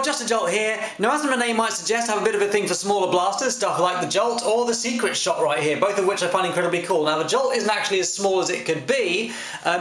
justajolt here. Now, as my name might suggest, I have a bit of a thing for smaller blasters, stuff like the Jolt or the Secret Shot right here, both of which I find incredibly cool. Now, the Jolt isn't actually as small as it could be,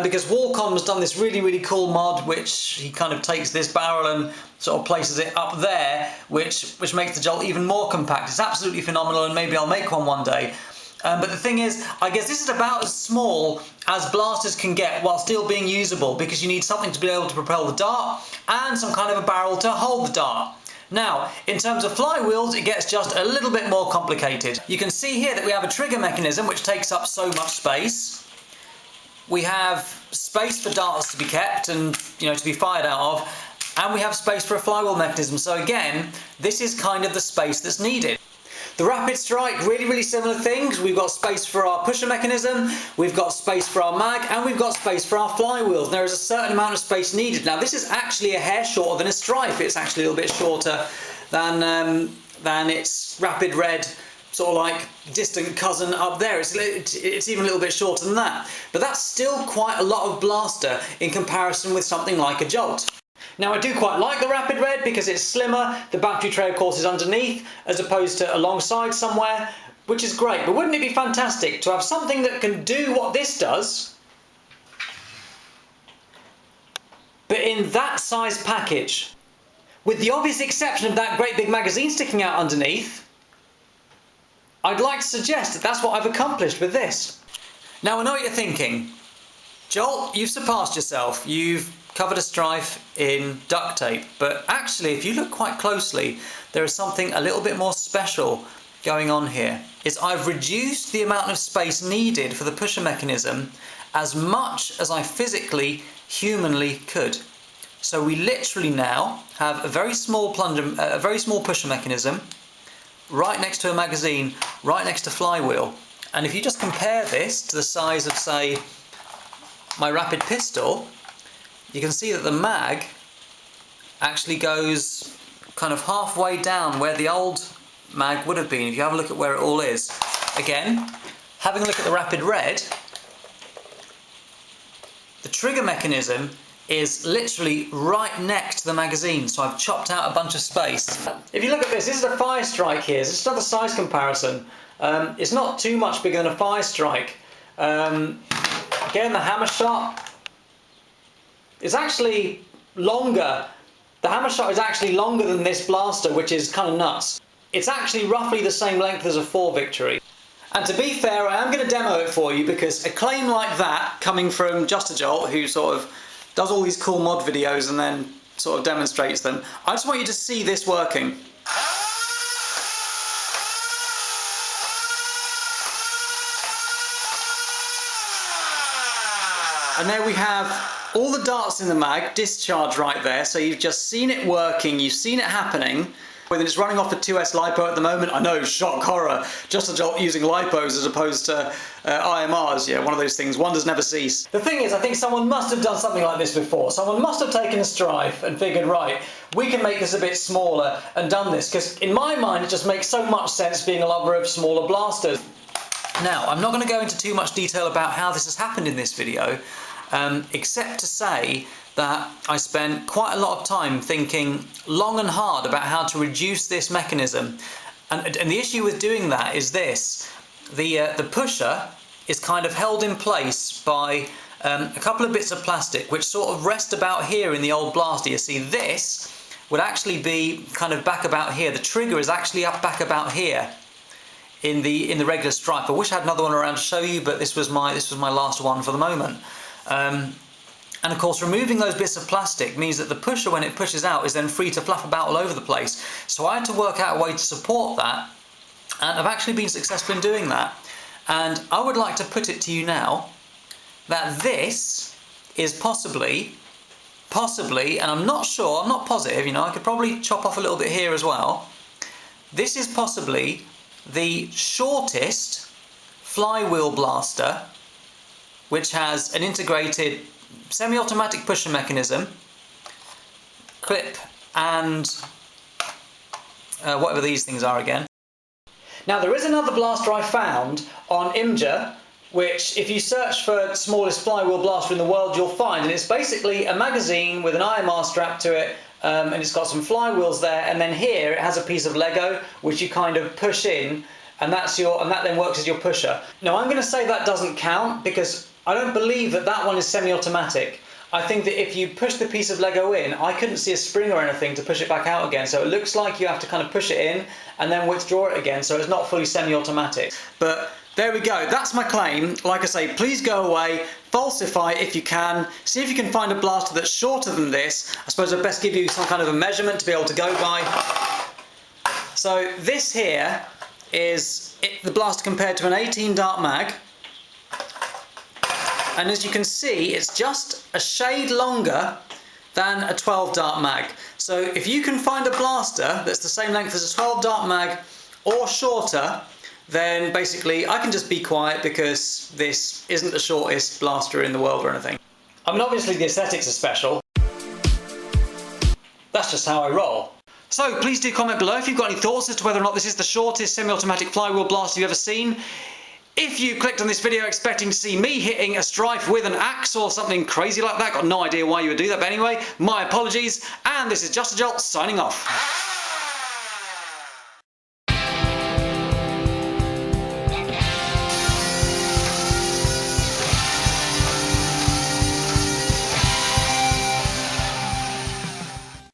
because Foamcon's done this really cool mod, which he kind of takes this barrel and sort of places it up there, which makes the Jolt even more compact. It's absolutely phenomenal, and maybe I'll make one day. But the thing is, I guess this is about as small as blasters can get while still being usable, because you need something to be able to propel the dart and some kind of a barrel to hold the dart. Now, in terms of flywheels, it gets just a little bit more complicated. You can see here that we have a trigger mechanism which takes up so much space. We have space for darts to be kept and, to be fired out of, and we have space for a flywheel mechanism. So again, this is kind of the space that's needed. The Rapid Strike, really similar things. We've got space for our pusher mechanism, we've got space for our mag, and we've got space for our flywheels. There is a certain amount of space needed. Now, this is actually a hair shorter than a Stryfe. It's actually a little bit shorter than its Rapid Red, sort of like distant cousin up there. It's even a little bit shorter than that. But that's still quite a lot of blaster in comparison with something like a Jolt. Now, I do quite like the Rapid Red because it's slimmer, the battery tray of course is underneath as opposed to alongside somewhere, which is great. But wouldn't it be fantastic to have something that can do what this does, but in that size package? With the obvious exception of that great big magazine sticking out underneath, I'd like to suggest that that's what I've accomplished with this. Now, I know what you're thinking. Jolt, you've surpassed yourself. You've covered a Stryfe in duct tape, but actually, if you look quite closely, there is something a little bit more special going on here. I've reduced the amount of space needed for the pusher mechanism as much as I physically, humanly could. So we literally now have a very small pusher mechanism right next to a magazine, right next to flywheel. And if you just compare this to the size of, say, my Rapid Pistol, you can see that the mag actually goes kind of halfway down where the old mag would have been, if you have a look at where it all is. Again, having a look at the Rapid Red, the trigger mechanism is literally right next to the magazine, so I've chopped out a bunch of space. If you look at this is a Fire Strike here, it's just another size comparison. It's not too much bigger than a Fire Strike. Again, the hammer shot is actually longer. The hammer shot is actually longer than this blaster, which is kind of nuts. It's actually roughly the same length as a 4 Victory. And to be fair, I am going to demo it for you, because a claim like that, coming from justajolt, who sort of does all these cool mod videos and then sort of demonstrates them, I just want you to see this working. And there we have all the darts in the mag discharged right there, so you've just seen it working, you've seen it happening. Whether it's running off a 2S LiPo at the moment, I know, shock horror, justajolt using LiPos as opposed to IMRs, yeah, one of those things, wonders never cease. The thing is, I think someone must have done something like this before. Someone must have taken a Stryfe and figured, right, we can make this a bit smaller and done this, because in my mind it just makes so much sense being a lover of smaller blasters. Now, I'm not going to go into too much detail about how this has happened in this video, except to say that I spent quite a lot of time thinking long and hard about how to reduce this mechanism. And the issue with doing that is this. The pusher is kind of held in place by a couple of bits of plastic which sort of rest about here in the old blaster. You see, this would actually be kind of back about here. The trigger is actually up back about here in the regular Stryfe. I wish I had another one around to show you, but this was my last one for the moment. And of course, removing those bits of plastic means that the pusher, when it pushes out, is then free to flap about all over the place. So I had to work out a way to support that, and I've actually been successful in doing that. And I would like to put it to you now that this is possibly, and I'm not sure, I'm not positive, I could probably chop off a little bit here as well. This is possibly the shortest flywheel blaster which has an integrated semi-automatic pusher mechanism, clip, and whatever these things are again. Now, there is another blaster I found on Imgur, which if you search for smallest flywheel blaster in the world, you'll find, and it's basically a magazine with an IMR strapped to it, and it's got some flywheels there, and then here it has a piece of Lego which you kind of push in, and that then works as your pusher. Now I'm going to say that doesn't count because I don't believe that one is semi-automatic. I think that if you push the piece of Lego in, I couldn't see a spring or anything to push it back out again, so it looks like you have to kind of push it in and then withdraw it again, so it's not fully semi-automatic. But there we go, that's my claim. Like I say, please go away, falsify it if you can, see if you can find a blaster that's shorter than this. I suppose I'd best give you some kind of a measurement to be able to go by. So this here is the blaster compared to an 18 dart mag. And as you can see, it's just a shade longer than a 12 dart mag. So if you can find a blaster that's the same length as a 12 dart mag or shorter, then basically I can just be quiet because this isn't the shortest blaster in the world or anything. I mean, obviously the aesthetics are special. That's just how I roll. So please do comment below if you've got any thoughts as to whether or not this is the shortest semi-automatic flywheel blaster you've ever seen. If you clicked on this video expecting to see me hitting a Stryfe with an axe or something crazy like that, got no idea why you would do that, but anyway, my apologies, and this is Just a Jolt signing off.